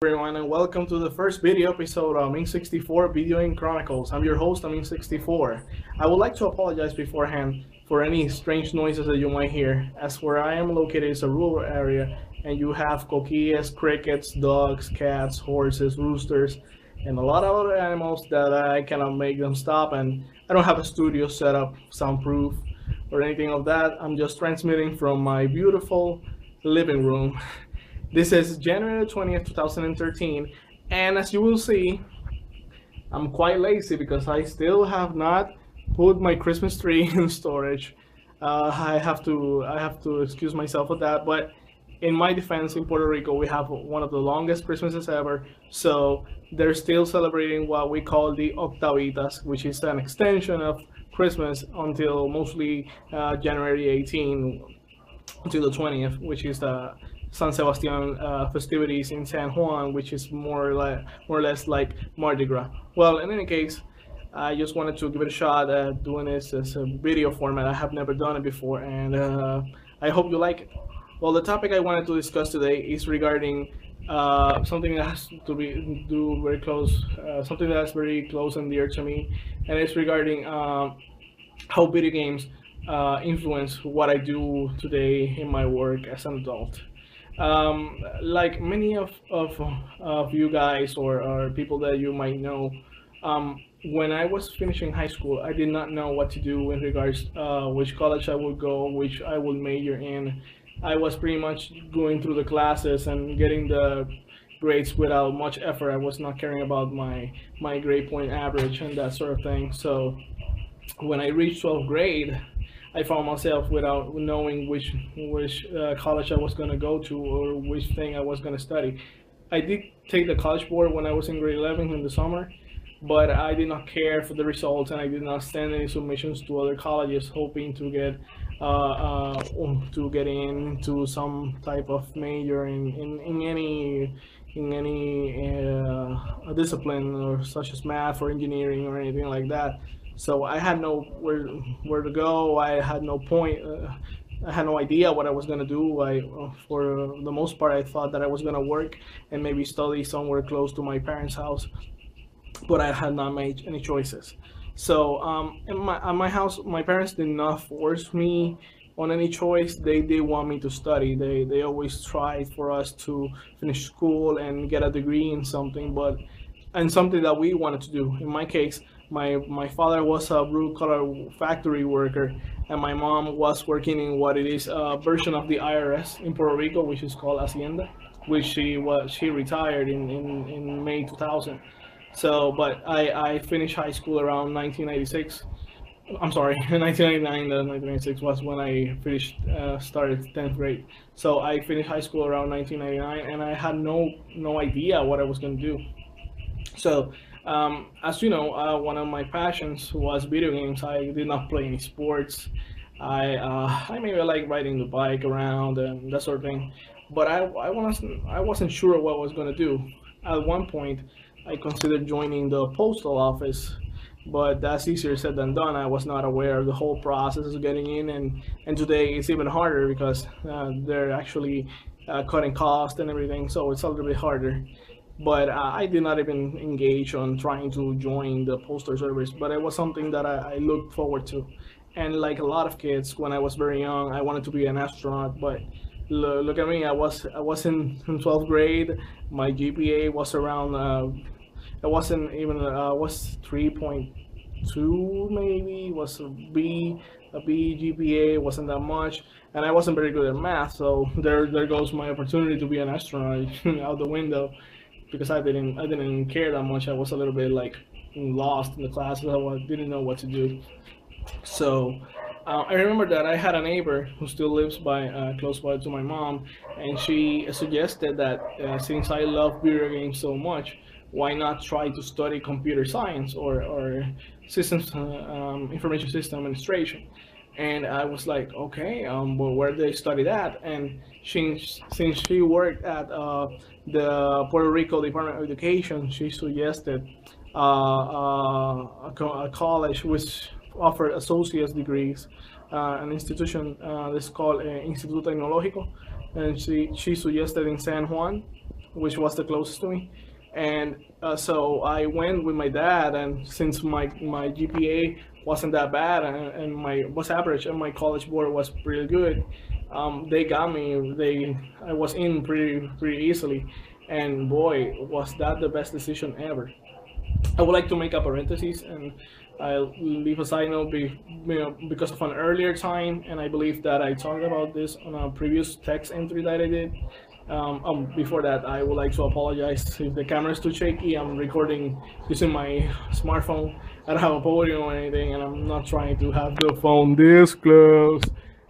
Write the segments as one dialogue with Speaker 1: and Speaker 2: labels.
Speaker 1: Everyone, and welcome to the first video episode of Amin64 Video Game Chronicles. I'm your host, Amin64. I would like to apologize beforehand for any strange noises that you might hear, as where I am located is a rural area, and you have coquillas, crickets, dogs, cats, horses, roosters, and a lot of other animals that I cannot make them stop, and I don't have a studio set up, soundproof, or anything of that. I'm just transmitting from my beautiful living room. This is January 20th, 2013, and as you will see, I'm quite lazy because I still have not put my Christmas tree in storage. I have to excuse myself for that, but in my defense, in Puerto Rico, we have one of the longest Christmases ever, so they're still celebrating what we call the Octavitas, which is an extension of Christmas until mostly January 18 to the 20th, which is the San Sebastian festivities in San Juan, which is more or less like Mardi Gras. Well, in any case, I just wanted to give it a shot at doing this as a video format. I have never done it before, and I hope you like it. Well, the topic I wanted to discuss today is regarding something that has to be do very close, something that's very close and dear to me, and it's regarding how video games influence what I do today in my work as an adult. Like many of you guys or people that you might know, when I was finishing high school, I did not know what to do in regards which college I would go, which I would major in. I was pretty much going through the classes and getting the grades without much effort. I was not caring about my grade point average and that sort of thing. So when I reached 12th grade, I found myself without knowing which college I was going to go to or which thing I was going to study. I did take the college board when I was in grade 11 in the summer, but I did not care for the results, and I did not send any submissions to other colleges hoping to get into some type of major in any discipline, or such as math or engineering or anything like that. So I had no where to go. I had no point. I had no idea what I was gonna do. For the most part, I thought that I was gonna work and maybe study somewhere close to my parents' house, but I had not made any choices. So at my house, my parents did not force me on any choice. They did want me to study. They always tried for us to finish school and get a degree in something, but and something that we wanted to do. In my case, my father was a blue collar factory worker, and my mom was working in what it is a version of the IRS in Puerto Rico, which is called Hacienda, which she retired in May 2000. So, but I finished high school around 1996. I'm sorry, 1999 and 1996 was when I finished, started 10th grade. So I finished high school around 1999, and I had no idea what I was going to do. So, as you know, one of my passions was video games. I did not play any sports. I maybe like riding the bike around and that sort of thing, but I wasn't sure what I was going to do. At one point, I considered joining the postal office, but that's easier said than done. I was not aware of the whole process of getting in, and today it's even harder because they're actually cutting costs and everything, so it's a little bit harder. But I did not even engage on trying to join the postal service, but it was something that I looked forward to. And like a lot of kids, when I was very young, I wanted to be an astronaut, but look at me. I was in 12th grade. My GPA was around. It wasn't even. Was 3.2 maybe. It was a B GPA. Wasn't that much, and I wasn't very good at math. So there goes my opportunity to be an astronaut out the window, because I didn't care that much. I was a little bit like lost in the classes. Didn't know what to do. So I remember that I had a neighbor who still lives close by to my mom, and she suggested that since I love video games so much, why not try to study computer science or systems information system administration. And I was like, okay, well, where do they study that? And since she worked at the Puerto Rico Department of Education, she suggested a college which offered associate's degrees, an institution that's called Instituto Tecnológico, and she suggested in San Juan. which was the closest to me. And so I went with my dad, and since my GPA wasn't that bad, and my was average, and my college board was pretty good, they got me. I was in pretty easily, and boy, was that the best decision ever. I would like to make a parenthesis, and I'll leave a side note, because of an earlier time, and I believe that I talked about this on a previous text entry that I did. Before that, I would like to apologize if the camera is too shaky. I'm recording using my smartphone. I don't have a podium or anything, and I'm not trying to have the phone this close.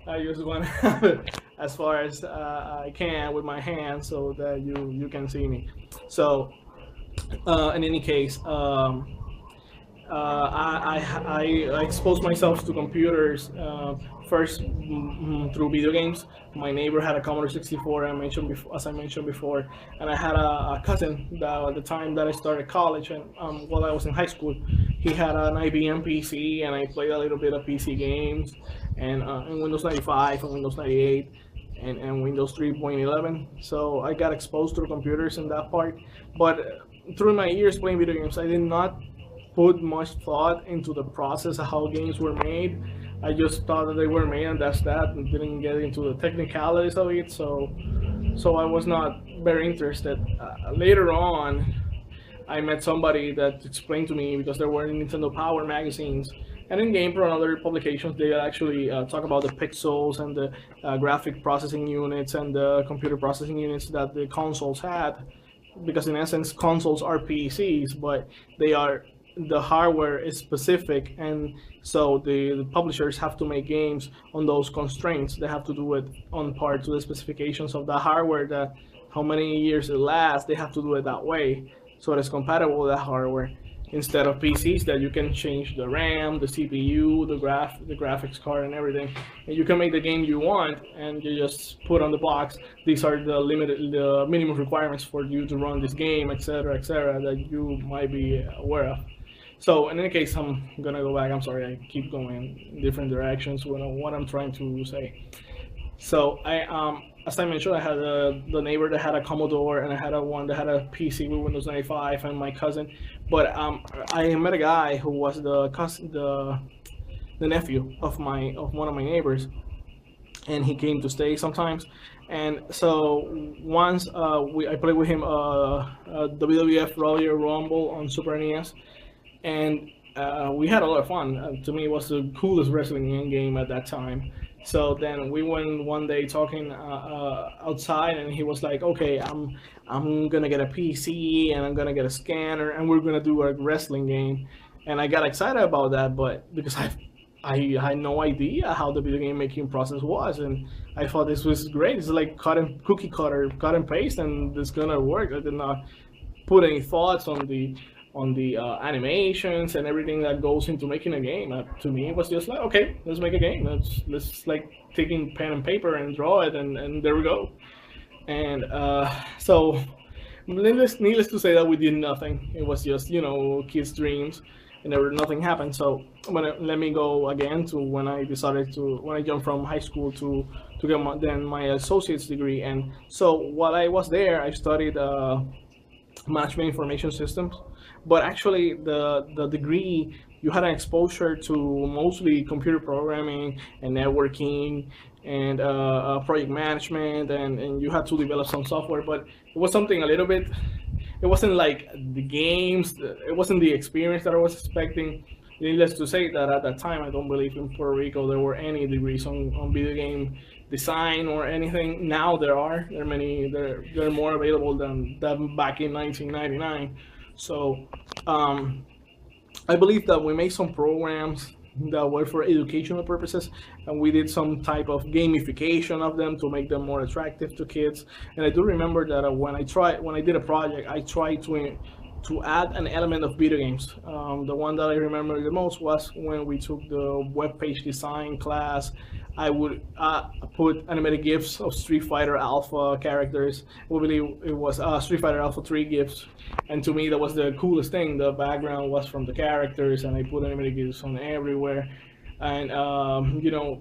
Speaker 1: I just want to have it as far as I can with my hand so that you can see me. So, in any case, I exposed myself to computers first through video games. My neighbor had a Commodore 64, as I mentioned before, and I had a cousin that at the time that I started college, and while I was in high school, he had an IBM PC, and I played a little bit of PC games, and Windows 95 and Windows 98. And Windows 3.11. So I got exposed to computers in that part. But through my years playing video games, I did not put much thought into the process of how games were made. I just thought that they were made and that's that, and didn't get into the technicalities of it. So I was not very interested. Later on, I met somebody that explained to me, because there were Nintendo Power magazines and in GamePro and other publications, they actually talk about the pixels and the graphic processing units and the computer processing units that the consoles had, because in essence consoles are PCs, but the hardware is specific, and so the publishers have to make games on those constraints. They have to do it on par to the specifications of the hardware, that how many years it lasts. They have to do it that way so it's compatible with the hardware, instead of PCs that you can change the RAM, the CPU, the graphics card, and everything, and you can make the game you want, and you just put on the box, these are the minimum requirements for you to run this game, etc., that you might be aware of. So in any case, I'm gonna go back. I'm sorry, I keep going in different directions when what I'm trying to say. So as I mentioned, I had the neighbor that had a Commodore, and I had one that had a PC with Windows 95, and my cousin. But I met a guy who was the nephew of one of my neighbors, and he came to stay sometimes. And so once I played with him WWF Royal Rumble on Super NES, and we had a lot of fun. To me, it was the coolest wrestling game at that time. So then we went one day talking outside, and he was like, "Okay, I'm gonna get a PC, and I'm gonna get a scanner, and we're gonna do a wrestling game." And I got excited about that, but because I had no idea how the video game making process was, and I thought this was great. It's like cookie cutter, cut and paste, and it's gonna work. I did not put any thoughts on the animations and everything that goes into making a game. To me, it was just like, okay, let's make a game. Let's like taking pen and paper and draw it, and there we go. And so, needless to say that we did nothing. It was just kids' dreams, and nothing happened. So let me go again to when I jumped from high school to get my associate's degree. And so while I was there, I studied management information systems, but actually the degree, you had an exposure to mostly computer programming and networking and project management, and you had to develop some software, but it was something a little bit, it wasn't like the games, it wasn't the experience that I was expecting. Needless to say that at that time, I don't believe in Puerto Rico there were any degrees on video game design or anything. Now there are. There are many. They're more available than back in 1999. So I believe that we made some programs that were for educational purposes, and we did some type of gamification of them to make them more attractive to kids. And I do remember that when I did a project, I tried to add an element of video games. The one that I remember the most was when we took the web page design class. I would put animated GIFs of Street Fighter Alpha characters. I believe it was Street Fighter Alpha 3 GIFs, and to me that was the coolest thing. The background was from the characters, and I put animated GIFs on everywhere. And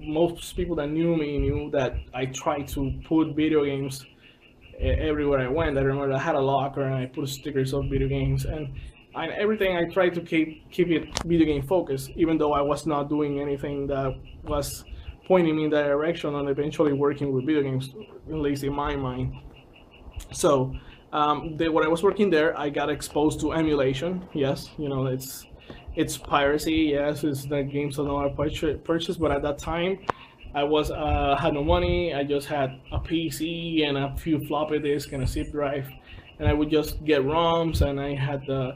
Speaker 1: most people that knew me knew that I tried to put video games everywhere I went. I remember I had a locker and I put stickers of video games, and everything I tried to keep it video game focused, even though I was not doing anything that was pointing me in that direction and eventually working with video games, at least in my mind. So, when I was working there, I got exposed to emulation. Yes, it's piracy. Yes, it's the games that I purchase. But at that time, I was had no money. I just had a PC and a few floppy disks and a zip drive, and I would just get ROMs. And I had the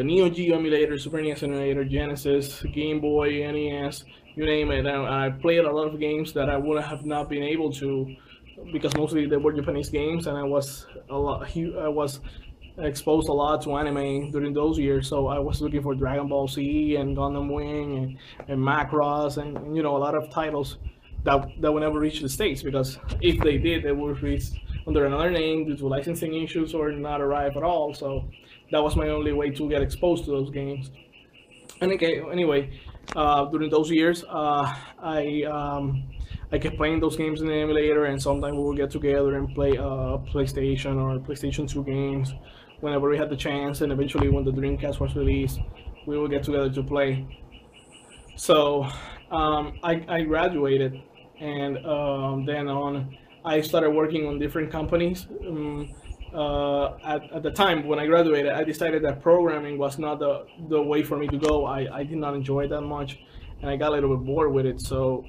Speaker 1: Neo Geo emulator, Super NES emulator, Genesis, Game Boy, NES, you name it. And I played a lot of games that I would have not been able to, because mostly they were Japanese games, and I was exposed a lot to anime during those years. So I was looking for Dragon Ball Z and Gundam Wing and Macross and a lot of titles that would never reach the States, because if they did, they would reach under another name due to licensing issues or not arrive at all. So that was my only way to get exposed to those games. And okay, anyway, during those years, I kept playing those games in the emulator, and sometimes we would get together and play PlayStation or PlayStation 2 games whenever we had the chance. And eventually, when the Dreamcast was released, we would get together to play. So I graduated, and then on, I started working on different companies. At the time when I graduated, I decided that programming was not the way for me to go. I did not enjoy it that much, and I got a little bit bored with it. So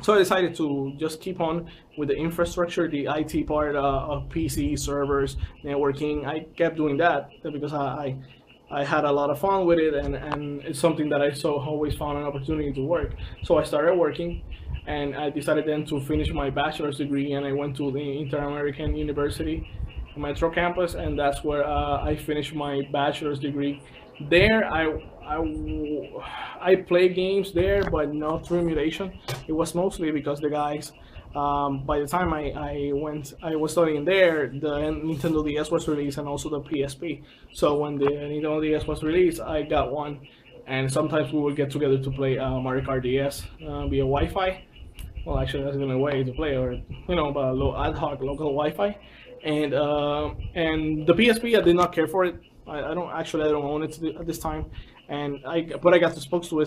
Speaker 1: I decided to just keep on with the infrastructure, the IT part of PC, servers, networking. I kept doing that because I had a lot of fun with it, and it's something that I always found an opportunity to work. So I started working, and I decided then to finish my bachelor's degree, and I went to the Inter-American University Metro campus, and that's where I finished my bachelor's degree. There, I played games there, but not through emulation. It was mostly because the guys. By the time I was studying there, the Nintendo DS was released and also the PSP. So when the Nintendo DS was released, I got one, and sometimes we would get together to play Mario Kart DS via Wi-Fi. Well, actually, that's the only way to play, or by ad hoc local Wi-Fi. And the PSP, I did not care for it. I don't own it at this time, but I got exposed to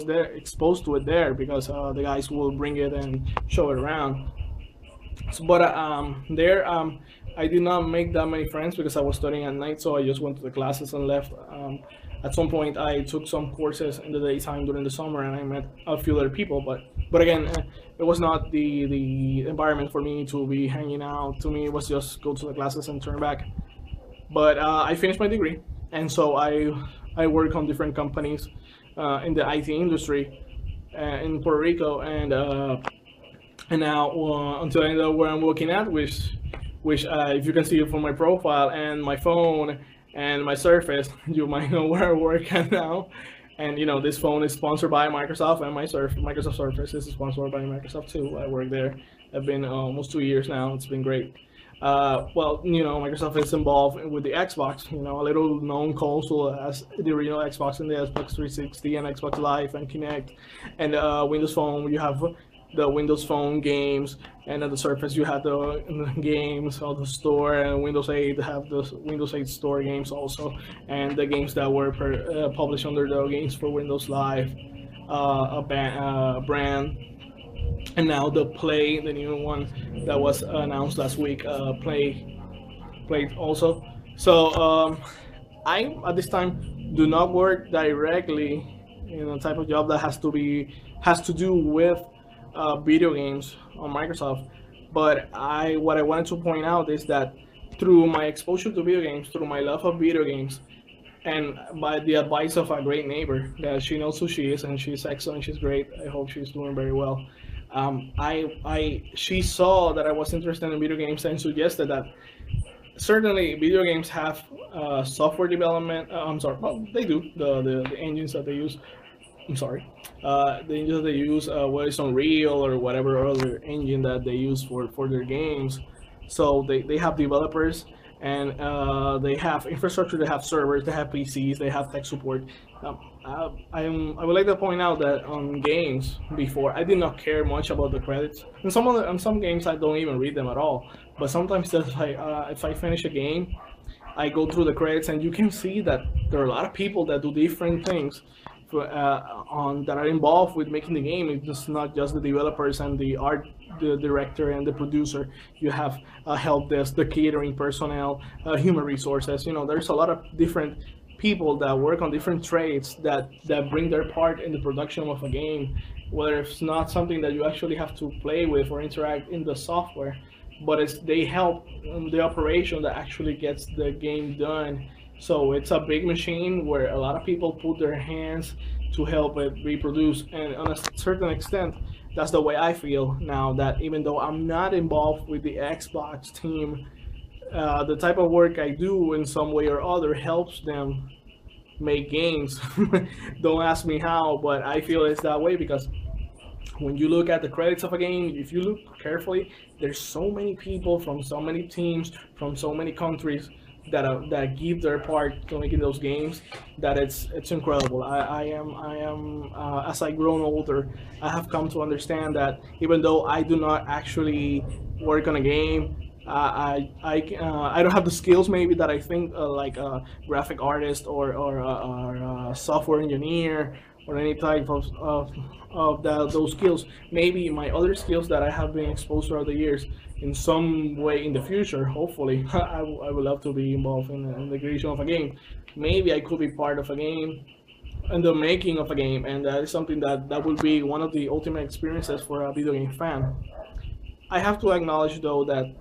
Speaker 1: it there because the guys will bring it and show it around. But there, I did not make that many friends because I was studying at night, so I just went to the classes and left. At some point, I took some courses in the daytime during the summer, and I met a few other people. But again, it was not the environment for me to be hanging out. To me, it was just go to the classes and turn back. But I finished my degree, and so I work on different companies in the IT industry in Puerto Rico, and now until I end up where I'm working at, which if you can see it from my profile and my phone and my Surface, you might know where I work at now. And this phone is sponsored by Microsoft, and Microsoft Surface is sponsored by Microsoft too. I work there. I've been almost 2 years now. It's been great. Well, Microsoft is involved with the Xbox, a little known console as the original Xbox and the Xbox 360 and Xbox Live and Kinect. And Windows Phone, you have the Windows Phone games, and at the Surface you have the games of the store, and Windows 8 have the Windows 8 store games also, and the games that were published under the Games for Windows Live brand. And now the Play, the new one that was announced last week, Play also. So I at this time do not work directly in a type of job that has to do with video games on Microsoft. But what I wanted to point out is that through my exposure to video games, through my love of video games, and by the advice of a great neighbor that she knows who she is and she's excellent, she's great. I hope she's doing very well. She saw that I was interested in video games and suggested that certainly video games have software development. I'm sorry, well, they do the engines that they use. I'm sorry, the engines that they use, whether it's Unreal or whatever other engine that they use for their games. So they have developers, and they have infrastructure, they have servers, they have PCs, they have tech support. I would like to point out that on games before, I did not care much about the credits. And on some games I don't even read them at all. But sometimes there's like if I finish a game, I go through the credits, and you can see that there are a lot of people that do different things on that are involved with making the game. It's not just the developers and the art, the director and the producer. You have help desk, the catering personnel, human resources. There's a lot of different people that work on different trades that bring their part in the production of a game, whether it's not something that you actually have to play with or interact in the software, but they help the operation that actually gets the game done. So it's a big machine where a lot of people put their hands to help it reproduce. And on a certain extent, that's the way I feel now, that even though I'm not involved with the Xbox team, the type of work I do in some way or other helps them make games. Don't ask me how, but I feel it's that way because when you look at the credits of a game, if you look carefully, there's so many people from so many teams from so many countries that give their part to making those games, that it's incredible. I am as I grown older, I have come to understand that even though I do not actually work on a game, I don't have the skills maybe that I think like a graphic artist or a software engineer or any type of those skills. Maybe my other skills that I have been exposed throughout the years, in some way in the future, hopefully, I would love to be involved in the creation of a game. Maybe I could be part of a game and the making of a game, and that is something that would be one of the ultimate experiences for a video game fan. I have to acknowledge though that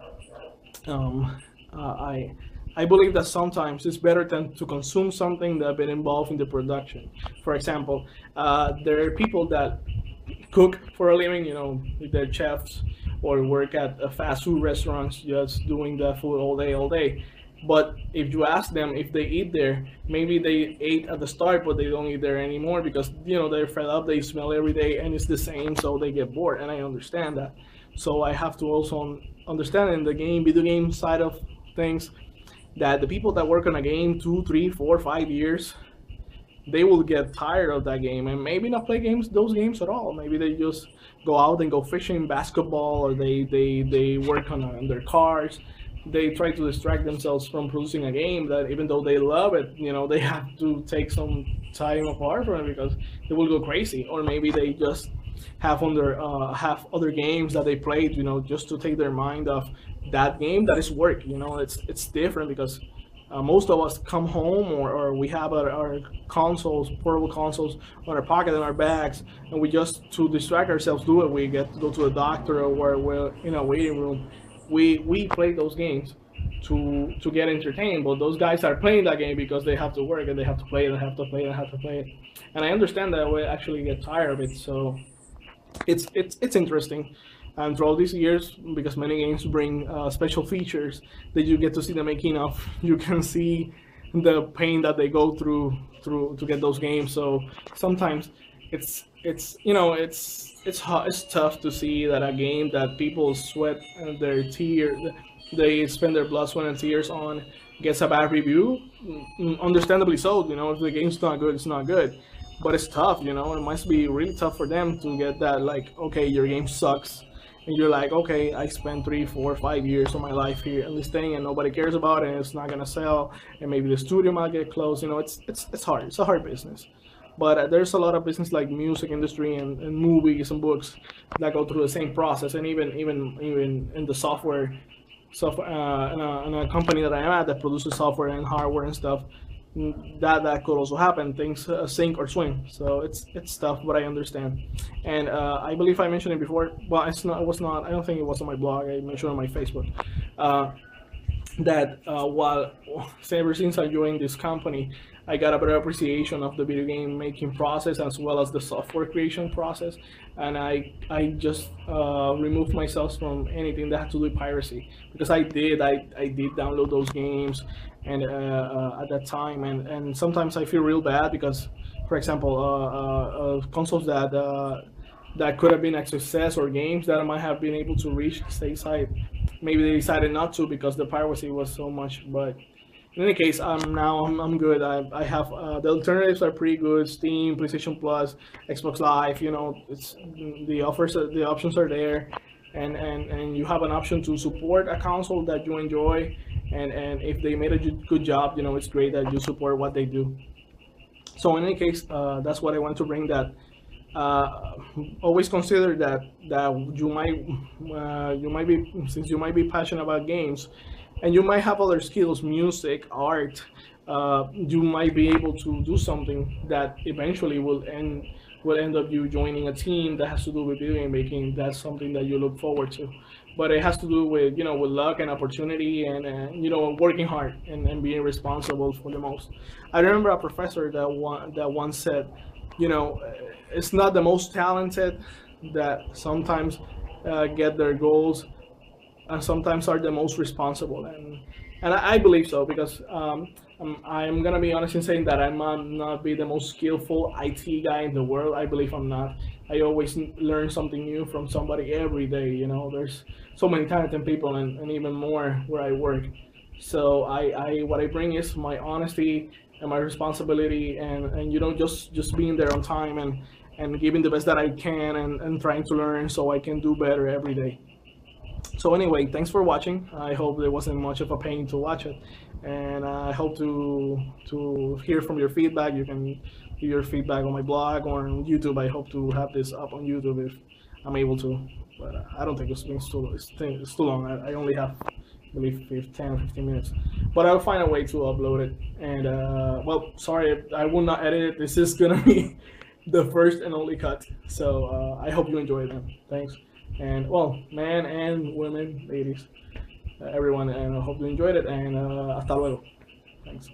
Speaker 1: um, I believe that sometimes it's better than to consume something that been involved in the production. For example, there are people that cook for a living, they're chefs or work at fast food restaurants, just doing the food all day. But if you ask them if they eat there, maybe they ate at the start, but they don't eat there anymore because they're fed up. They smell every day, and it's the same, so they get bored. And I understand that. So I have to also understand in the video game side of things, that the people that work on a game 2, 3, 4, 5 years, they will get tired of that game and maybe not play those games at all. Maybe they just go out and go fishing, basketball, or they work on their cars. They try to distract themselves from producing a game that, even though they love it, they have to take some time apart from it because they will go crazy. Or maybe they just have other games that they played, just to take their mind off that game that is work. It's different because most of us come home, or we have our consoles, portable consoles, on our pocket in our bags, and we just, to distract ourselves, do it. We get to go to a doctor, or we're in a waiting room. We play those games to get entertained, but those guys are playing that game because they have to work and they have to play it and have to play it and have to play it. And I understand that we actually get tired of it. So it's interesting. And throughout these years, because many games bring special features that you get to see the making of, you can see the pain that they go through to get those games. So sometimes it's tough to see that a game that people sweat their tears, they spend their blood, sweat, and tears on, gets a bad review. Understandably so. If the game's not good, it's not good. But it's tough. It must be really tough for them to get that. Like, okay, your game sucks, and you're like, okay, I spent 3, 4, 5 years of my life here in this thing, and nobody cares about it, and it's not gonna sell, and maybe the studio might get closed. It's hard. It's a hard business. But there's a lot of business like music industry and movies and books that go through the same process, and even in the software in a company that I am at that produces software and hardware and stuff. That could also happen. Things sink or swim. So it's tough, but I understand. And I believe I mentioned it before. Well, it's not. It was not. I don't think it was on my blog. I mentioned it on my Facebook. That while ever since I joined this company, I got a better appreciation of the video game making process as well as the software creation process, and I just removed myself from anything that had to do with piracy, because I did download those games, and at that time, and sometimes I feel real bad because, for example, consoles that could have been a success, or games that I might have been able to reach stateside, maybe they decided not to because the piracy was so much. But in any case, I'm good. I have the alternatives are pretty good. Steam, PlayStation Plus, Xbox Live. You know, it's the options are there, and you have an option to support a console that you enjoy. And if they made a good job, you know, it's great that you support what they do. So in any case, that's what I want to bring. That uh, always consider that you might be, since you might be passionate about games, and you might have other skills, music, art. You might be able to do something that eventually will end up you joining a team that has to do with video game making. That's something that you look forward to, but it has to do with, you know, with luck and opportunity, and you know, working hard, and being responsible for the most. I remember a professor that once said, you know, it's not the most talented that sometimes get their goals, and sometimes are the most responsible. And I believe so, because I'm gonna be honest in saying that I might not be the most skillful IT guy in the world. I believe I'm not. I always learn something new from somebody every day. You know, there's so many talented people, and even more where I work. So I what I bring is my honesty and my responsibility, and you know, just being there on time, and giving the best that I can, and trying to learn so I can do better every day. So anyway, thanks for watching. I hope there wasn't much of a pain to watch it, and I hope to hear from your feedback. You can give your feedback on my blog or on YouTube. I hope to have this up on YouTube if I'm able to, but I don't think it's too long. I only have, I believe, 10 or 15 minutes, but I'll find a way to upload it. And well, sorry, I will not edit it. This is gonna be the first and only cut. So I hope you enjoy them. Thanks. And well, men and women, ladies, everyone, and I hope you enjoyed it. And hasta luego. Thanks.